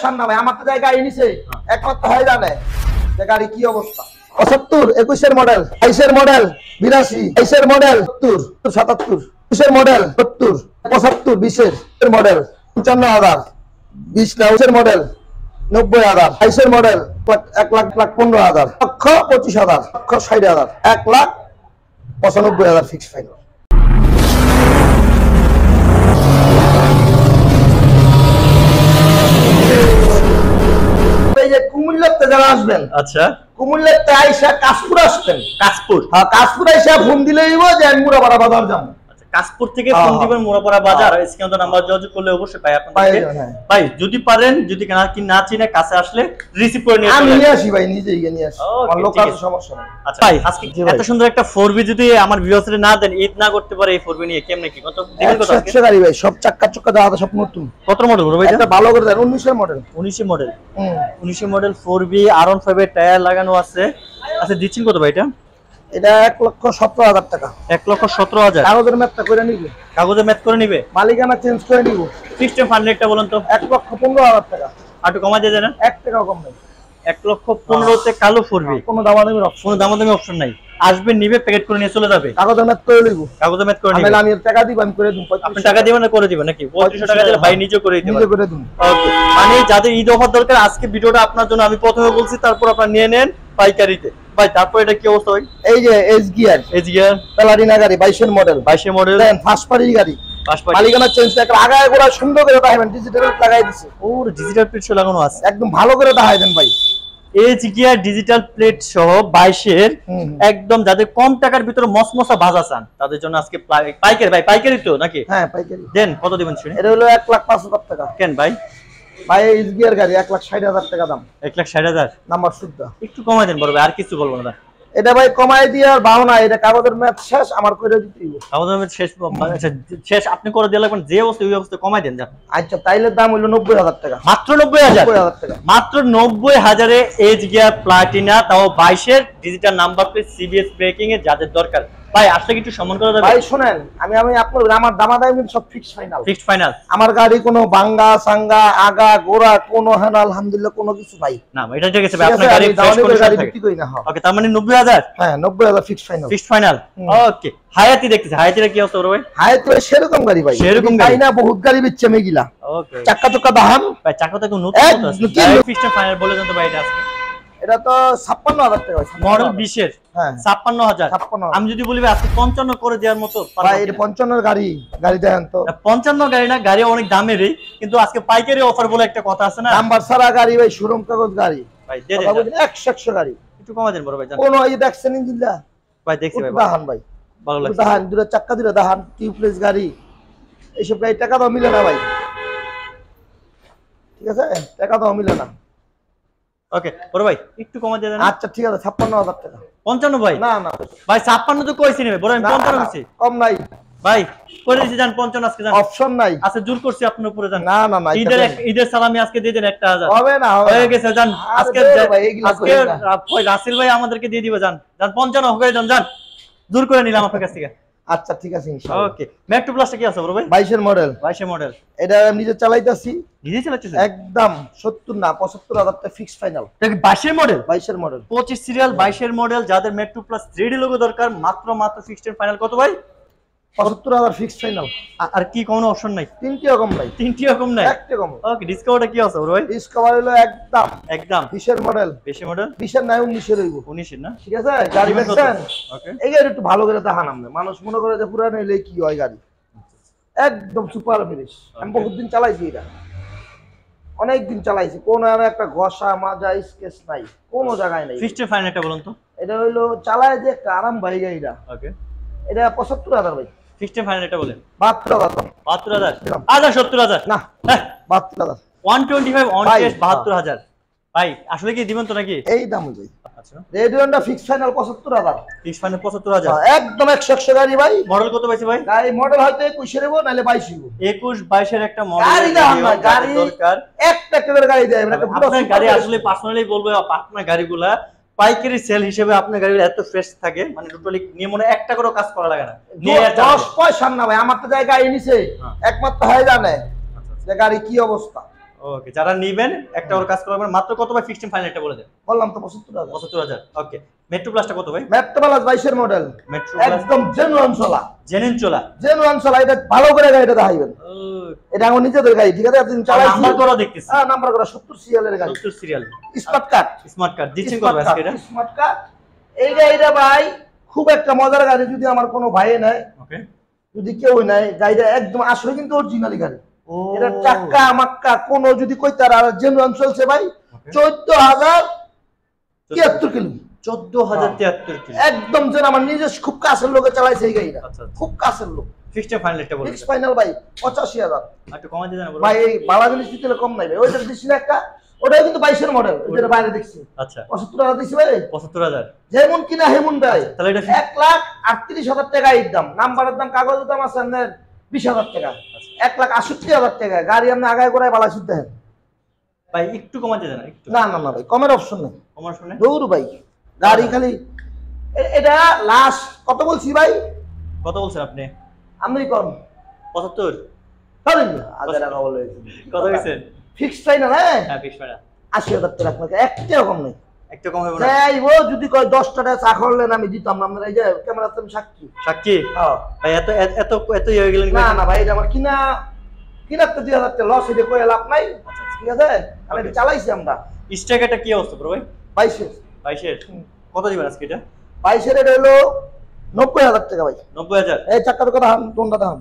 পয়সা না ভাই, আমার তো জায়গা গাড়ি নিছে একমাত্র হয় জানে যে গাড়ি কি অবস্থা। 75 21 এর মডেল, 22 এর মডেল 82, 22 এর মডেল 70, 77, 21 এর মডেল 70, 75, 20 এর মডেল 55,000, 20 এর মডেল 90,000, 22 এর মডেল 1,15,000, 1,25,000, 1,60,000, 1,95,000 ফিক্স ফাইনাল। কুমিল্লাতে যারা আসবেন, আচ্ছা কুমিল্লাতে আইসা কাশপুর আসবেন, কাশপুর হ্যাঁ কাশপুর আইসা ফোন দিলেই যে আমি মুরাপাড়া বাজার যাবো। কাশপুর থেকে ফোন দিবেন মুরাপাড়া বাজার, স্ক্রিনে তো নাম্বার যোগাযোগ করলে অবশ্যই পাই আপনাদের। ভাই যদি পারেন, যদি কি না চিনে কাছে আসলে রিসিভ করে নিয়ে আমি নিয়ে আসি ভাই, নিজেই গিয়ে নিয়ে আসি, আমার লোক আছে সমস্যা নাই। আচ্ছা ভাই আজকে এত সুন্দর একটা 4B যদি আমার ভিউয়ার্সরা না দেন, ঈদ না করতে পারে এই 4B নিয়ে কেমনে কি কত দিবেন? কত আজকে গাড়ি ভাই সব চাক্কা চক্কা দাদা সব নতুন। কত মডেল বড় ভাই? এটা ভালো করে দেন 19 এর মডেল, 19 এর মডেল, 19 এর মডেল 4B R15 এর টায়ার লাগানো আছে। আচ্ছা দিচ্ছেন কত ভাই এটা? এটা 1,17,000 টাকা। 1,17,000 কাগজের ম্যাথটা করে নিবে, কাগজের ম্যাথ করে নিবে, মালিকানা চেঞ্জ করে নিব। সিস্টেম ফান্ড রেটটা বলেন তো? 1,15,000 টাকা। আর একটু কমাই দিয়ে দেন? 1 টাকাও কম নাই। 1,15,000 তে কালো 4B, কোনো দামাদামির অপশন, কোনো দামাদামি অপশন নাই। আসবে নিবে, প্যাকেট করে নিয়ে চলে যাবে। কাগজের ম্যাথ করে লইব, কাগজের ম্যাথ করে নিবে। আমি টাকা দিব, আমি করে দেব। আপনি টাকা দিবেন না করে দিবেন নাকি? 3500 টাকা দিলে ভাই নিজে করে দিতে পারবে, নিজে করে দেব। ওকে, মানে যাদের ঈদ অফার দরকার আজকে ভিডিওটা আপনার জন্য আমি প্রথমে বলছি, তারপর আপনারা নিয়ে নেন পাইকারিতে। ভাই তারপর এটা কি অবস্থা ভাই? এই যে এস গিয়ার, প্যালাডিনা গাড়ি 22 এর মডেল, 22 এর মডেল দেন ফার্স্ট পার্টি গাড়ি, মালিকানা চেঞ্জ একটা আগায় গোড়া সুন্দর করে দেখাবেন, ডিজিটাল লাগাই দিছে। ওর ডিজিটাল প্লেট সহ লাগানো আছে, একদম ভালো করে দেখাই দেন ভাই। এজ গিয়ার ডিজিটাল প্লেট সহ 22 এর একদম, যাদের কম টাকার ভিতরে মসমসা ভাজা চান তাদের জন্য আজকে পাইকারি। ভাই পাইকারি তো নাকি? হ্যাঁ পাইকারি। দেন কত দিবেন শুনি? এটা হলো 1,05,000 টাকা। কেন ভাই? ভাই এস গিয়ার গাড়ি 1,60,000 টাকা দাম। 1,60,000 নাম্বার শুদ্ধ। একটু কমাই দেন বড় ভাই, আর কিছু বলবো না। এটা ভাই কমাই দিয়ে আর ভাও না, এটা কাগজের ম্যাথ শেষ, আমার করে দিতে হইব। কাগজের ম্যাথ শেষ? আচ্ছা শেষ আপনি করে দিয়ে লাগবেন, যে অবস্থা ওই অবস্থা কমাই দেন যান। আচ্ছা তাইলে দাম হলো 90,000 টাকা। মাত্র 90,000? 90,000 টাকা মাত্র 90,000 এ এজ গিয়ার প্লাটিনা, তাও 22 এর digital number plate, CBS breaking এর যাদের দরকার। ভাই আসলে কি একটু সম্মান করা যাবে? ভাই শুনেন, আমি আপনার আমার দামাদামি কিন্তু সব ফিক্স ফাইনাল। Fixed final? আমার গাড়ি কোনো ভাঙ্গা সাঙ্গা আগা গোড়া কোনো হেন আলহামদুলিল্লাহ কোনো কিছু নাই। না এটা ঠিক আছে ভাই, আপনার গাড়ি ফ্রেশ করে গাড়ি বিক্রি করি না। ওকে, তার মানে 90,000? হ্যাঁ 90,000 ফিক্স ফাইনাল। ফিক্সড ফাইনাল, ওকে। হায়াতি দেখতেছি, হায়াতিটা কি অবস্থা ভাই? হায়াতি সেরকম গাড়ি ভাই, সেরকম গাড়ি না, বহুত গাড়ি বেচছে মেগিলা। ওকে, চাক্কা চক্কা দাহান ভাই, চাক্কা তো নতুন আছে। ফিক্সড ফাইনাল বলে দেন তো ভাই এটা আজকে। এটা তো 56,000 টাকা মডেল 20 এর। হ্যাঁ 56,000। আমি যদি বলি ভাই আজকে 55 করে দেওয়ার মতো ভাই, এটা 55 এর গাড়ি দেখেন তো। 55 গাড়ি না, গাড়ি অনেক দামেরই, কিন্তু আজকে পাইকারি অফার বলে একটা কথা আছে না। নাম্বার ছাড়া গাড়ি ভাই, শোরুম কাগজ গাড়ি ভাই দিয়ে দেন 100 গাড়ি। একটু কমা দেন বড় ভাই। কোন এই দেখছেন ইঞ্জিনটা ভাই? দেখছি ভাই, দাহান ভাই, ভালো লাগছে। দাহান দুটো চাক্কা দুটো দাহান, টিউবলেস গাড়ি, এইসব গাড়ি টাকা দাও মিলে না ভাই, ঠিক আছে? টাকা দাও মিলে না। ওকে বড় ভাই একটু কমা দিয়ে দেন। আচ্ছা ঠিক আছে, 56,000 টাকা। 55 ভাই? না না ভাই 56 তো কইছি নেবে বড়, আমি 55 কইছি। কম নাই ভাই, করে দিছি জান 55 আজকে জান, অপশন নাই। আচ্ছা জোর করছি আপনার উপরে জান। না না না, ঈদের সালামি আজকে দিয়ে দেন 1,000। হবে না, হয়ে গেছে জান। আজকে ভাই রাসেল ভাই আমাদেরকে দিয়ে দিবে জান, জান 55 হয়ে যান জান, জোর করে নিলাম আপনার কাছ থেকে। আচ্ছা ঠিক আছে ইনশাআল্লাহ। ওকে, মেট্রো প্লাসটা কি আছে বড় ভাই? 22 এর মডেল। 22 এর মডেল, এটা নিজে চালাইতাছি। নিজে চালাচ্ছেন? একদম 70 না 75,000 টাকা ফিক্স ফাইনাল। এটা 22 এর মডেল? 22 এর মডেল, 25 সিরিয়াল 22 এর মডেল, যাদের মেট্রো প্লাস 3D লোগো দরকার মাত্র ফিক্সড ফাইনাল কত ভাই? 75,000 ফিক্স ফাইনাল। আর কি কোনো অপশন নাই? তিনটিও কম নাই। তিনটিও কম নাই? একটা কম। ওকে, ডিসকাউন্টটা কি আছে বড় ভাই? ডিসকাভার হলো একদম 20 এর মডেল। 20 এর মডেল? 20 এর নাই 19 এর হইব। 19 এর না? ঠিক আছে, গাড়ি দেখছেন? ওকে, এই গাড়ি একটু ভালো করে দেখান আমরা, মানুষ মনে করে যে পুরানো হইলে কি হয় গাড়ি, একদম সুপার ফিনিশ। আমি বহুত দিন চালাইছি, এটা অনেক দিন চালাইছি, কোন আর একটা ঘষা মাজা স্কেচ নাই, কোনো জায়গায় নাই। ফিক্সড ফাইনালটা বলুন তো? এটা হইলো চালায় যে একটা আরাম ভাই গাড়িটা। ওকে, এটা 75,000 ভাই। ফিক্সড ফাইনালটা বলেন? 72,000। 72,000? আচ্ছা 70,000 না 72,000। 125 অন টেস্ট 72,000। ভাই আসলে কি দিবেন তো নাকি? এই দাম ভাই। আচ্ছা, রেডিওনটা ফিক্স ফাইনাল 75,000। ফিক্স ফাইনাল 75,000 একদম 100 গাড়ি ভাই। মডেল কত পাইছে ভাই? গাড়ি মডেল হয়তো 21 এর হইবো নালে 22 হইবো। 21 22 এর একটা মডেল গাড়ি দাম না, গাড়ি দরকার একটা করে গাড়ি দেয় মানে আপনার গাড়ি। আসলে পার্সোনালি বলবো আপনার গাড়িগুলা পাইকারি সেল হিসেবে আপনার গাড়িগুলো এত ফ্রেশ থাকে, মানে টোটালি নিয়ে মনে একটা করে কাজ করা লাগে না। 10 পয়সা না ভাই, আমার তো জায়গা গাড়ি নিছে একমাত্র হয় জানে যে গাড়ি কি অবস্থা। ওকে, যারা নেবেন একটা ওর কাজ করবেন মাত্র কত ভাই? ফিক্সড ফাইনালটা বলে দেন। বললাম তো 75,000। 75000। ওকে, মেট্রো প্লাসটা কত ভাই? মেট্রো প্লাস 22 এর মডেল, মেট্রো প্লাস একদম জেনুইন চলা, জেনুইন চলা। এটা ভালো করে গাড়িটা দেখাইবেন। এটা আমার নিজেদের গাড়ি, ঠিক আছে? আপনি চালাইছেন, নাম্বার করা দেখতেছি। হ্যাঁ, নাম্বার করা 70 সিরিয়ালের গাড়ি, 70 serial, smart card. Smart card দিচ্ছেন কত আজকে এটা? স্মার্ট কার্ড এই গাড়িটা ভাই খুব একটা মজার গাড়ি। যদি আমার কোনো ভাই নেয়, ওকে, যদি কেউ নেয়, গাড়িটা একদম আসলে কিন্তু অরিজিনালি গাড়ি। ও এটা টাক্কা মাক্কা কোন যদি কইতার, আর জেনুইন চলছে ভাই। 14,073 কিলো, 14,073 কিলো, একদম যেন আমার নিজস্ব খুব কাছের লোকে চালাইছে এই গাড়িটা। আচ্ছা, আচ্ছা। খুব কাছের লোক। ফিক্সড ফাইনালটা বলে ফিক্স দেন। ফাইনাল ভাই 85,000। একটু কমাই দেন না ভাই এই বালা জিনিস দিতে কম নাই ভাই। ওইটা দিছি না একটা, ওটাও কিন্তু 22 এর মডেল, ওইটা বাইরে দেখছি। আচ্ছা, 75,000 দিছি ভাই। 75,000। যেমন কিনা হেমন ভাই, তাহলে এটা 1,38,000 টাকা এর দাম। নাম্বারের দাম, কাগজের দাম আছে আপনার 20,000 টাকা। 1,68,000 টাকা গাড়ি আপনি আগায় করায় বালা শুদ্ধ দেন ভাই, একটু কমাই দেন না একটু। না না না ভাই, কমের অপশন নেই। কমার শুনে দৌড় ভাই, গাড়ি খালি এটা লাস্ট কত বলছি ভাই? কত বলছেন আপনি? আমি কম 75। ধরেন আগে টাকা বলে কত হইছেন? Fixed final. হ্যাঁ, হ্যাঁ, ফিক্সড ফাইনাল 80,000 টাকা আপনাকে, একটা কম নেই। একটু কম হবে না? যাইবো যদি কয় 10 টাকা চা খাওয়ালেন আমি দিতাম না। আপনার এই যে ক্যামেরাতে আমি সাক্ষী। সাক্ষী? হ্যাঁ ভাই এত এত এত ইয়ে হয়ে গেলেন না না ভাই, এটা আমার কিনার তো 2,000 টাকা লস, এটা কয়ে লাভ নাই। ঠিক আছে, আমি এটা চালাইছি আমরা। স্ট্রাইকারটা কি অবস্থা ব্রো ভাই? 22 22 কত দিবেন আজকে এটা? 22 এটা হলো 90,000 টাকা ভাই। 90,000। এই চাকার কথা কোনটা দাম?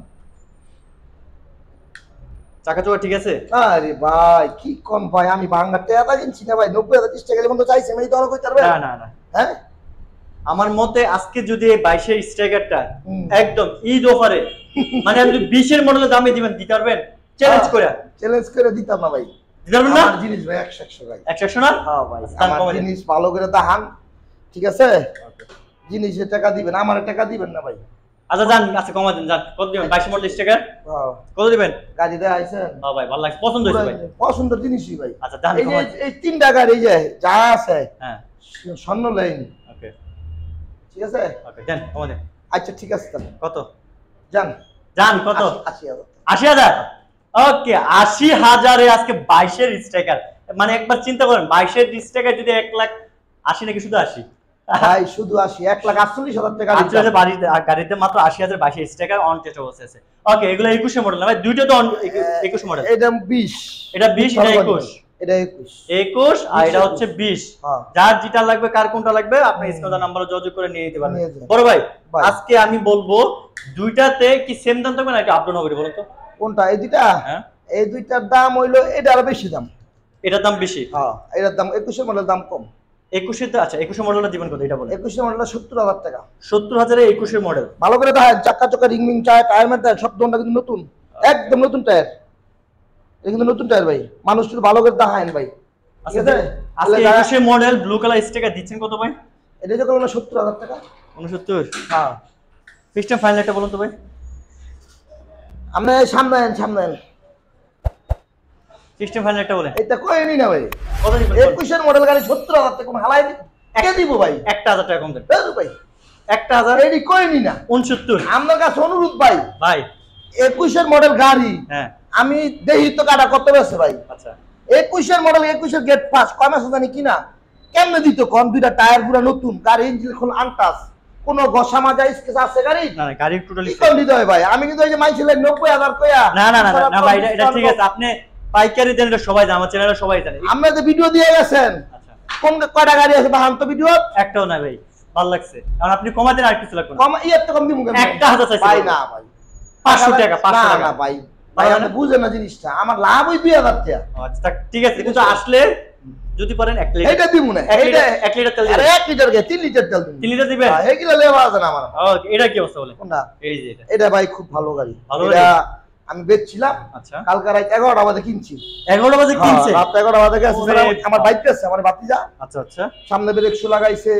চাকা চোকা ঠিক আছে? আরে ভাই কি কম ভাই, আমি ভাঙ্গা টাকা কিনছি না ভাই। 90,000 টাকা গেলে বন্ধু চাইছি, আমি তো কই পারবে না না না, হ্যাঁ। আমার মতে আজকে যদি এই 22 এর স্ট্রাইকারটা হুম। একদম ঈদ অফারে, মানে আপনি 20 এর মডেলের দামে দিবেন, দিতে পারবেন? চ্যালেঞ্জ করে চ্যালেঞ্জ করে দিতাম না ভাই। দিতে পারবেন না? আমার জিনিস ভাই 100 ভাই। 100 না? হ্যাঁ ভাই, দাম আমার কমাই দেন। জিনিস ভালো করে দাহান, ঠিক আছে? জিনিসের টাকা দিবেন, আমার টাকা দিবেন না ভাই। আচ্ছা যান, আচ্ছা কমাই দেন, যান। কত দিবেন? 22 মডেল স্ট্রাইকার হ্যাঁ, কত দিবেন? গাড়ি দেয়া আইছেন? হ্যাঁ ভাই, ভালো লাগছে, পছন্দ হয়েছে ভাই। পছন্দের জিনিসই ভাই। আচ্ছা যান, এই যে কমাই। এই 3 টাকার এই যে যা আছে, হ্যাঁ, স্বর্ণ লাইন, ওকে ঠিক আছে? ওকে, দেন কমাই দেন। আচ্ছা ঠিক আছে তাহলে কত? যান। যান, কত? 80,000। 80,000। ওকে, 80,000 এ আজকে 22 এর স্ট্রাইকার। মানে একবার চিন্তা করেন, 22 এর স্ট্রাইকার যদি 1,80,000 নাকি শুধু 80? ভাই শুধু 80, 1,48,000 টাকা গাড়ি। আচ্ছা, গাড়িতে মাত্র 80,000 22 এর স্ট্রাইকার অন টেস্ট অবস্থা আছে। ওকে, এগুলো 21 মডেল না ভাই? দুইটা তো 21 মডেল। এটা 20, এটা 20, এটা 21। এটা 21। 21 আর এটা হচ্ছে 20। হ্যাঁ। যার যেটা লাগবে, কার কোনটা লাগবে, আপনি স্ক্রিনে নাম্বারে যোগাযোগ করে নিয়ে নিতে পারবেন। নিয়ে যান। বড় ভাই, ভাই। আজকে আমি বলবো দুইটাতে কি সেম দাম থাকবে না একটু আপডাউন হবে বলুন তো? কোনটা? এই দুইটা? হ্যাঁ, এই দুইটার দাম হইলো, এটা আরো বেশি দাম। এটার দাম বেশি। হ্যাঁ, এটার দাম 21 মডেল দাম কম। 21 তে? আচ্ছা, 21 মডেলটা দিবেন কত এটা বলেন? 21 মডেল 70,000 টাকা। 70,000 এ 21 মডেল। ভালো করে দেখেন, চাকা চাকা রিং মিং টায়ার, টায়ার মেটার সব দোনটা কিন্তু নতুন, একদম নতুন টায়ার। এটা কিন্তু নতুন টায়ার ভাই, মানুষ শুধু ভালো করে দেখায়েন ভাই। ঠিক আছে? আজকে 21 মডেল ব্লু কালার স্টিকার দিচ্ছেন কত ভাই? এটা যে কোনো 70,000 টাকা। 69। হ্যাঁ, সিস্টেম ফাইনালটা বলুন তো ভাই। আমরা সামনে আন, সামনে আন। সিস্টেম ফাইনালটা বলেন। এটা কইনি না ভাই। কত দিবেন? 21 এর মডেল গাড়ি 70,000 টাকা কোন হালাই কে দিব ভাই? 1,000 টাকা কম দেন। বের ভাই, 1,000। এডি কইনি না। 69। আমার কাছে অনুরোধ ভাই, ভাই 21 এর মডেল গাড়ি হ্যাঁ, আমি দেহি তো কাটা কত বেছে ভাই। আচ্ছা 21 এর মডেল, 21 এর গেট পাস কম আছে জানি কিনা, কেমনে দিত কোন? দুইটা টায়ার পুরো নতুন, গাড়ি ইঞ্জিন খুল আনটাস, কোনো ঘষা মাজা স্কেচ আছে গাড়ি? না না, গাড়ি টোটালি কি কোন দিতে হয় ভাই? আমি কিন্তু এই যে মাইছিলেন 90,000 কইয়া। না না না না ভাই, এটা ঠিক আছে, আপনি পাইকারি দেন, এটা সবাই জানে, আমার চ্যানেলে সবাই জানে। আপনি যে ভিডিও দিয়ে গেছেন, আচ্ছা, কোন কয়টা গাড়ি আছে বাহান তো ভিডিও? একটাও না ভাই, ভালো লাগছে। কারণ আপনি কমা দেন, আর কিছু লাগবে না। কম ইয়ে তো কম দিমু কেন? 1,000 চাইছি ভাই না ভাই, 500 টাকা, 500 না টাকা। না ভাই, ভাই আপনি বুঝেন না জিনিসটা, আমার লাভ ওই 2,000 টাকা। আচ্ছা ঠিক আছে, কিন্তু আসলে যদি পারেন 1 লিটার, এইটা দিমু না, 1 এইটা লিটার 1 লিটার তেল আরে দিবেন। 1 লিটার কে 3 লিটার তেল দিমু। 3 লিটার দিবেন? হ্যাঁ, এইগুলা লেবা আছে না আমার। ওকে, এটা কি অবস্থা বলে? কোনটা? এই যে এটা। এটা ভাই খুব ভালো গাড়ি। ভালো এটা গাড়ি? আমি বেচছিলাম, আচ্ছা, কালকে রাত 11টা বাজে কিনছি। 11টা বাজে কিনছে? রাত 11টা বাজে গেছে, ওরে আমার বাইক আছে, আমার বাতিজা আচ্ছা আচ্ছা, সামনে ব্রেক শু লাগাইছে,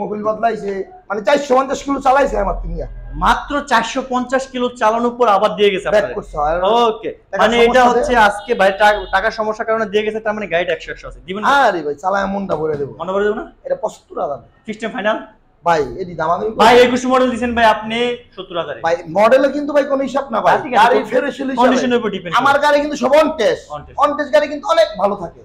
মোবিল বদলাইছে, মানে 450 কিলো চালাইছে আমার তিনিয়া। মাত্র 450 কিলো চালানোর পর আবার দিয়ে গেছে ব্যাক আপনারে। করছে। ওকে, মানে এটা হচ্ছে আজকে ভাই টাকার সমস্যার কারণে দিয়ে গেছে, তার মানে গাড়িটা 100 আছে দিবেন না? আরে ভাই চালায় মনটা ভরে দেব। মনে করে দেব না? এটা 75,000। সিস্টেম ফাইনাল ভাই এটি দামাদামি ভাই 21 মডেল দিবেন ভাই আপনি 70000 ভাই মডেলে কিন্তু ভাই কোনো হিসাব না ভাই, গাড়ি ফেরেশ কন্ডিশনের উপর ডিপেন্ড। আমার গাড়ি কিন্তু সব অন টেস্ট গাড়ি কিন্তু অনেক ভালো থাকে।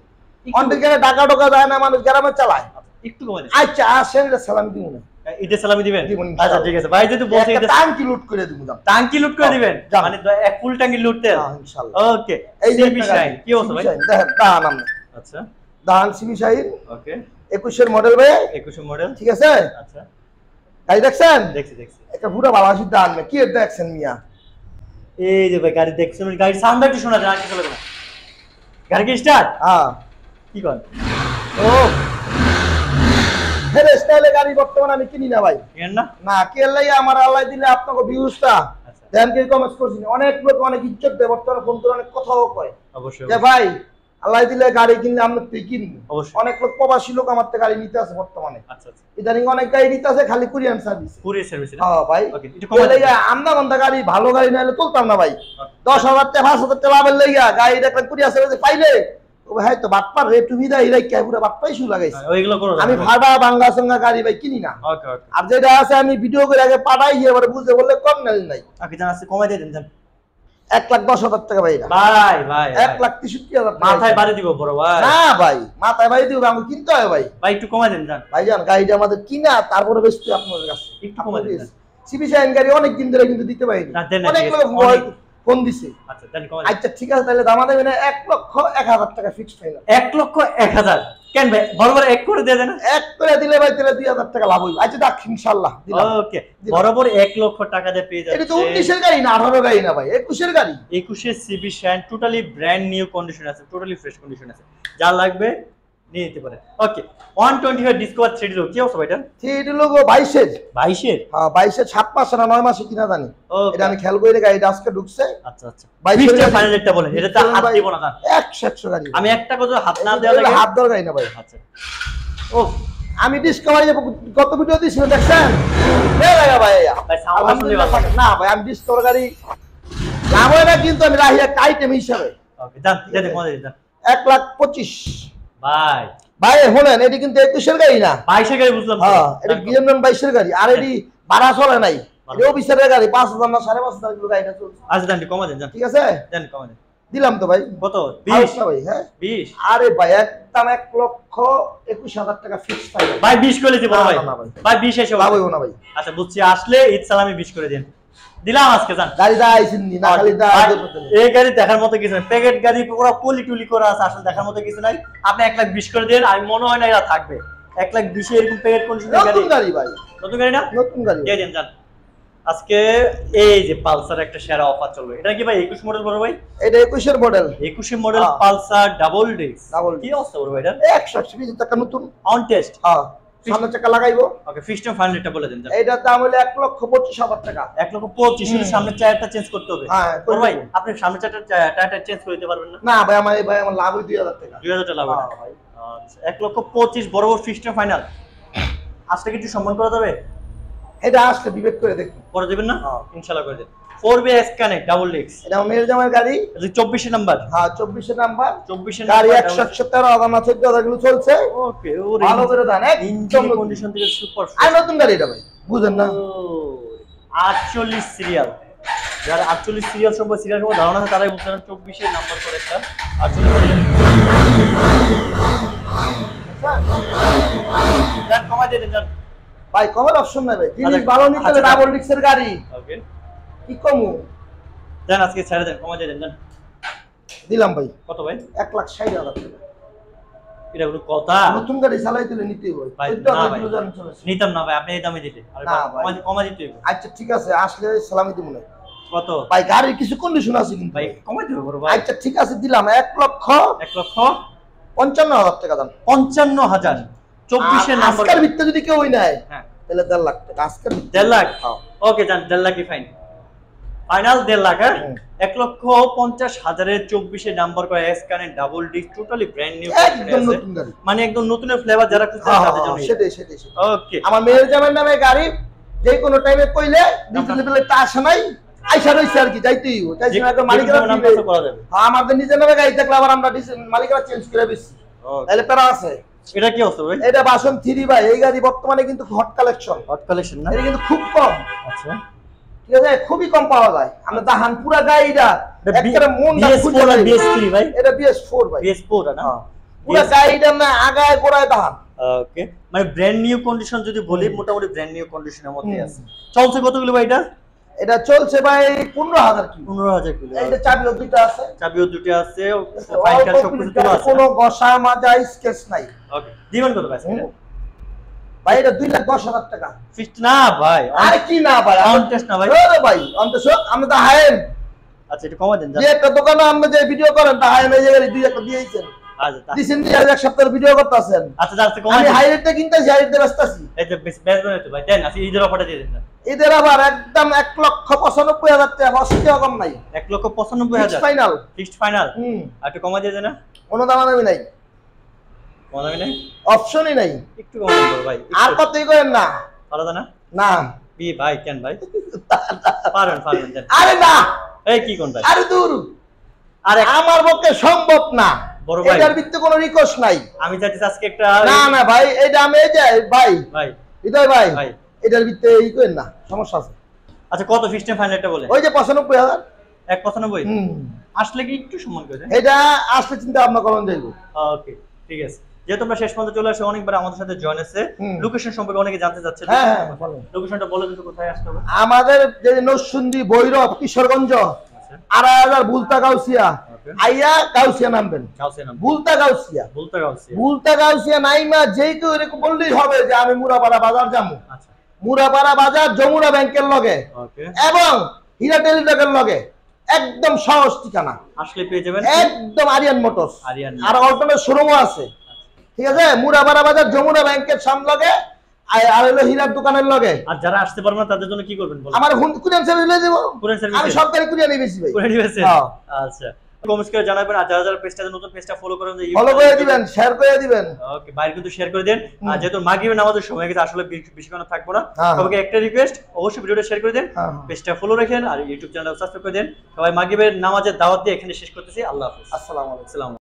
অন টেস্ট গাড়ি ঢাকা ঢোকা যায় না, মানুষ গ্রামে চালায়। একটু কমাই দেন। আচ্ছা আসেন সালাম দিই না, ঈদে সালামি দিবেন? দিবেন আচ্ছা ঠিক আছে ভাই, যেহেতু বলছি ঈদে টাঙ্কি লুট করে দিব। টাঙ্কি লুট করে দিবেন, মানে এক ফুল টাঙ্কি লুট দেন ইনশাআল্লাহ। ওকে, এই যে বিষয় কি হচ্ছে ভাই? দেখেন দান আমরা, আচ্ছা দান সিবি শাইন, ওকে 21 এর মডেল ভাই, 21 মডেল, ঠিক আছে। আচ্ছা গাড়ি দেখছেন? দেখছি একটা পুরো বালাসি দান কি এর দেখছেন মিয়া? এই যে ভাই গাড়ি দেখছেন, গাড়ি সাউন্ড একটু শোনা যায়, আর কিছু লাগে না। গাড়ি কি স্টার্ট? হ্যাঁ কি কর? ও হেরে স্টাইলে গাড়ি বর্তমানে আমি কিনি না ভাই, কেন না? না কে লাগে আমার আল্লাহ দিলে আপনাকে ভিউজটা দেন কে কমেন্ট করছেন, অনেক লোক অনেক ইজ্জত দেয়, বর্তমানে ফোন করে অনেক কথাও কয় অবশ্যই যে ভাই আল্লাহ দিলে গাড়ি কিনলে আমরা তুই কিনবি। অবশ্যই অনেক লোক প্রবাসী লোক আমার থেকে গাড়ি নিতে আছে বর্তমানে। আচ্ছা আচ্ছা, ইদানিং অনেক গাড়ি নিতে আছে খালি কুরিয়ান সার্ভিস। কুরিয়ার সার্ভিস না? হ্যাঁ ভাই, ওকে একটু কমাই দেন। আমরা গন্ধা গাড়ি ভালো গাড়ি না হলে তুলতাম না ভাই। 10,000 টাকা 5,000 টাকা লাভের লেগা গাড়ি দেখলাম কুরিয়ার সার্ভিসে পাইলে ও ভাই তো বাটপার রে তুমি দা ইরাই কে পুরো বাটপাই শু লাগাইছে। ওইগুলো করো আমি ভাড়া বাংলা সঙ্গা গাড়ি ভাই কিনি না। ওকে ওকে, আর যেটা আছে আমি ভিডিও করে আগে পাঠাই এবারে বুঝে বললে কম নাই। আপনি জান আছে কমাই দেন জান। 1,10,000 টাকা ভাই, ভাই ভাই 1,63,000 মাথায় বাড়ি দিব বড় ভাই। না ভাই মাথায় বাড়ি দিব, আমি কিনতে হয় ভাই। ভাই একটু কমাই দেন জান। ভাইজান গাড়িটা আমাদের কিনা তারপরে বেচতে আপনাদের কাছে একটু কমাই দেন। সিবি শাইন গাড়ি অনেক দিন ধরে কিন্তু দিতে পারিনি, না, দেন না, অনেক ঠিক লোক আছে, অনেক। ফোন দিছে। আচ্ছা দেন কমাই দেন। আচ্ছা ঠিক আছে তাহলে দামা দেবেন 1,01,000 টাকা ফিক্সড ফাইনাল। 1,01,000 কেন ভাই? বরাবর এক করে দিয়ে দেন। এক করে দিলে ভাই তাহলে 2,000 টাকা লাভ হইবে। আচ্ছা দেখ ইনশাআল্লাহ দিলাম। ওকে, বরাবর 1 লক্ষ টাকা দিয়ে পেয়ে এটা তো যাচ্ছে। 19 এর গাড়ি না 18 গাড়ি না ভাই, 21 এর গাড়ি। 21 CB Shine totally brand new condition আছে, টোটালি ফ্রেশ কন্ডিশন আছে, যা লাগবে নিয়ে নিতে পারেন। ওকে 125 ডিসকভার 3 কি অবস্থা ভাই? এটা এটা লোগো 22 এর। 22 এর? হ্যাঁ 22 এর 7 মাস না 9 মাসে কিনা জানি। ওকে এটা আমি খেয়াল করে গাড়িটা আজকে ঢুকছে। আচ্ছা আচ্ছা, 22 এর ফাইনাল একটা বলেন, এটা তো হাত দিব না জান। 100 গাড়ি। আমি একটা কথা হাত না দেওয়া লাগে, হাত ধরে গাড়ি না ভাই। আচ্ছা ও আমি ডিসকভারি কত ভিডিও দিছি দেখছেন? নে লাগা ভাই। ভাই সাউন্ড শুনলে ভালো লাগে। না ভাই আমি ডিসকভার গাড়ি লাভ হয় না কিন্তু আমি রাহি একটা আইটেম হিসাবে। ওকে জান দেন কমাই দেন। 1,25,000 ভাই ভাই শুনেন এটি কিন্তু 21 এর গাড়ি না। 22 এর গাড়ি বুঝলাম তো। হ্যাঁ এটা বিএমডব্লিউ 22 এর গাড়ি, আর এটি ভাড়া চলে নাই, এটা অফিসারের গাড়ি। 5,000 না 5,500 কিলো গাড়িটা চলছে। আচ্ছা দেন কমাই দেন জান। ঠিক আছে দেন কমাই দেন। দিলাম তো ভাই। কত? হাউস 20 না ভাই? হ্যাঁ 20। আরে ভাই একদম 1,21,000 টাকা ফিক্স ফাইনাল। ভাই 20 করে দিতে বড় ভাই। না, না, ভাই। ভাই 20 এসে লাভ হইব না ভাই। আচ্ছা বুঝছি, আসলে ঈদ সালামি 20 করে দেন, দিলাম আজকে জান। গাড়ি দা আইছেন নি না খালি দা ভাই, এই গাড়ি দেখার মতো কিছু নাই, প্যাকেট গাড়ি পুরো পলি টুলি করা আছে, আসলে দেখার মতো কিছু নাই। আপনি 1,20,000 করে দেন, আমি মনে হয় না এরা থাকবে। 1,20,000 এরকম প্যাকেট কন্ডিশনের গাড়ি, নতুন গাড়ি ভাই, নতুন গাড়ি না? নতুন গাড়ি। দিয়ে দেন জান। আজকে এই যে পালসার একটা সেরা অফার চলবে, এটা কি ভাই 21 মডেল বড় ভাই? এটা 21 এর মডেল, 21 মডেল হ্যাঁ। Pulsar double disc. ডাবল কি অবস্থা বড় ভাই এটা? 120 টাকা নতুন অন টেস্ট। হ্যাঁ সামনে চাকা লাগাইবো। ওকে ফিক্সড ফাইনালটা বলে দেন জান। এটার দাম হলো 1,25,000 টাকা। 1,25,000 শুধু সামনে টায়ারটা চেঞ্জ করতে হবে। হ্যাঁ বড় ভাই আপনি সামনে টায়ারটা চেঞ্জ করে দিতে পারবেন না? না ভাই আমার লাভ হই 2,000 টাকা। 2,000 টাকা লাগবে। হ্যাঁ ভাই। আচ্ছা 1,25,000 বরাবর ফিক্সড ফাইনাল। আজকে কিছু সম্মান করা যাবে? এটা আসলে বিবেক করে দেখুন। করে দেবেন না? হ্যাঁ। ইনশাআল্লাহ করে দেন। 4BS connect double disc. এটা মেয়ের জামার গাড়ি। এটা 24 নাম্বার। হ্যাঁ 24 এর নাম্বার। 24 গাড়ি নাম্বার। 117,000 না 14,000 কিলো চলছে। ওকে ভালো করে দেন ইঞ্জিন একদম কন্ডিশন থেকে সুপার। আর নতুন গাড়ি এটা ভাই বুঝেন না? 48 সিরিয়াল। যারা 48 সিরিয়াল সম্পর্কে সিরিয়াল সম্পর্কে ধারণা আছে তারাই বুঝতে পারেন। 24 এর নাম্বার করে একটা 48 দেন কমাই দিয়ে দেন জান। ভাই কমের অপশন নাই ভাই, জিনিস আচ্ছা, ভালো নিতে আচ্ছা, ডাবল ডিস্কের গাড়ি ওকে কি কমু দেন, আজকে ছেড়ে দেন, কমাই দিয়ে দেন জান। দিলাম ভাই। কত ভাই? 1,60,000 টাকা। এটা কোনো কথা? নতুন গাড়ি চালাই তুলে নিতেই ভাই। ভাই, 14,000 না ভাই। কিলো জানি চলেছে। নিতাম না ভাই, আপনি এই দামে দিতে। আরে না ভাই, ভাই। কমাই দিতে হইব। আচ্ছা ঠিক আছে আসলে সালামি দিব না কত? ভাই, গাড়ির কিছু কন্ডিশন আছে কিন্তু ভাই কমাই দিতে বড় ভাই। আচ্ছা ঠিক আছে দিলাম 1,55,000 টাকা দাম। 55,000 24 এর নাম্বার। আজকের ভিতরে যদি কেউ নেয় হ্যাঁ তাহলে 1.5 লাখ টাকা আজকের ভিতরে। 1.5 লাখ? হ্যাঁ। ওকে জান, 1.5 লাখই ফাইন। ফাইনাল 1.5 লাখ। হ্যাঁ হুম। 1,50,000 24 এর নাম্বার করা S connect double disc totally brand new একদম নতুন গাড়ি। মানে একদম নতুনের ফ্লেভার যারা খুঁজছে হ্যাঁ, তাদের জন্য। সেটাই। ওকে আমার মেয়ের জামাই নামে গাড়ি যে কোনো টাইমে কইলে ডিজিটাল বিলে টা আসে নাই আইসা রইছে আর কি যাইতেই হইব তাই জন্য একটা মালিকেরা নাম দিবে। করা যাবে। হ্যাঁ আমাদের নিজের নামে গাড়ি থাকলে আবার আমরা মালিকেরা চেঞ্জ করে দিচ্ছি ওকে তাহলে তারা আছে এটা কি অবস্থা ভাই? এটা বাসন 3 ভাই, এই গাড়ি বর্তমানে কিন্তু হট কালেকশন। হট কালেকশন না? এটা কিন্তু খুব কম। আচ্ছা, ঠিক আছে, খুবই কম পাওয়া যায়। আমরা দাহান পুরা গাড়িটা একটা মনটা খুঁজে BS4 পাই। BS3 ভাই? এটা BS4 ভাই। BS4 না? পুরা গাড়িটা না আগায় গোড়ায় দাহান। ওকে, মানে ব্র্যান্ড নিউ কন্ডিশন যদি বলি, মোটামুটি ব্র্যান্ড নিউ কন্ডিশনের মধ্যে আছে। চলছে কতগুলো ভাই এটা? এটা চলছে ভাই 15,000 কি। 15,000 কিলো। এইটা চাবিও দুইটা আছে। চাবিও দুটো আছে, ফাইনাল সবকিছু তো আছে। কোনো ঘষা মাজা স্কেচ নাই। ওকে, দিবেন কত ভাই? ভাই এটা 2,10,000 টাকা। ফিক্সড না ভাই? আর কি না ভাই, কন্টেস্ট না ভাই? আরে ভাই অন্তত আমরা তো হায়েন। আচ্ছা, একটু কমাই দেন। যে একটা দোকানে আপনি যে ভিডিও করেন তা হায়েন এই জায়গায় 2 একটা দিয়েছেন। আচ্ছা, রিসেন্টলি এক সপ্তাহের ভিডিও করতেছেন। আচ্ছা যাচ্ছে কমাই আমি দেন। হাই রেটে কিনতেছি, হাই রেটে বেচতাছি। এই যে বেস্ট বানাই তো ভাই, দেন আজকে ঈদের অফারটা দিয়ে দেন। এদের আবার একদম 1,95,000 টাকা, 80 কম নাই। 1,95,000 ফাইনাল। Fixed final. আর একটু কমাই দিয়ে দেন না? কোনো দামাদামি নাই, কমাই দেবেন না? অপশনই নাই। একটু কমাই দেন ভাই। আর কতই করেন না। আলাদা না? না বি ভাই, কেন ভাই? পারেন দেন। আরে না, এই কি কোন ভাই? আরে দূর, আরে আমার পক্ষে সম্ভব না। বড় ভাই, এটার ভিতরে কোনো রিকোয়েস্ট নাই। আমি চাইছি আজকে একটা না না ভাই, এটা আমি এই যে ভাই ভাই হৃদয় ভাই ভাই এটার ভিতরে ই করেন না, সমস্যা আছে। আচ্ছা, কত ফিক্সড ফাইনালটা বলেন? ওই যে 95,000। 1,95 আসলে কি একটু সম্মান করে দেন? এটা আসলে চিন্তা ভাবনা করুন যাইব। ওকে, ঠিক আছে। যেহেতু আমরা শেষ পর্যন্ত চলে আসে, অনেকবার আমাদের সাথে জয়েন আছে, লোকেশন সম্পর্কে অনেকে জানতে চাচ্ছে। হ্যাঁ বলেন। লোকেশনটা বলে দিতে, কোথায় আসতে হবে? আমাদের যে নরসিংদী, ভৈরব, কিশোরগঞ্জ, 2,500 বুলতা গাউসিয়া, আইয়া গাউসিয়া নামবেন। গাউসিয়া নাম বুলতা গাউসিয়া, বলতে গাউসিয়া। বুলতা গাউসিয়া নাইমা যেই কেউ এরকম বললেই হবে যে আমি মুরাপাড়া বাজার যাবো। আচ্ছা, মুরাপাড়া বাজার যমুনা ব্যাংকের লগে ওকে, এবং হীরা টেলিটকের লগে, একদম সহজ ঠিকানা। আসলে পেয়ে যাবেন একদম আরিয়ান মোটরস। আরিয়ান। আর অল্টারনেট শোরুমও আছে। ঠিক আছে, মুরাপাড়া বাজার যমুনা ব্যাংকের সামনে লগে, আর হলো হীরার দোকানের লগে। আর যারা আসতে পারবে না তাদের জন্য কি করবেন বলেন? আমার কুরিয়ান সার্ভিস লয়ে দেব। Courier service? আমি সরকারি কুরিয়ানই বেশি ভাই। করে দিবেন? হ্যাঁ। আচ্ছা, কমেন্টস করে জানাবেন। আর যারা যারা পেজটা নতুন, পেজটা ফলো করেন, ফলো করে দিবেন, শেয়ার করে দিবেন। ওকে, বাইরে কিন্তু শেয়ার করে দেন। আর যেহেতু মাগরিবের নামাজের সময় গেছে, আসলে বেশিক্ষণ থাকবো না, হ্যাঁ। সবাইকে একটা রিকোয়েস্ট, অবশ্যই ভিডিওটা শেয়ার করে দেন, হ্যাঁ। পেজটা ফলো রাখেন, আর ইউটিউব চ্যানেলটা সাবস্ক্রাইব করে দেন। সবাই মাগরিবের নামাজের দাওয়াত দিয়ে এখানে শেষ করতেছি। আল্লাহ হাফেজ। আসসালামু আলাইকুম। আসসালামু আলাইকুম।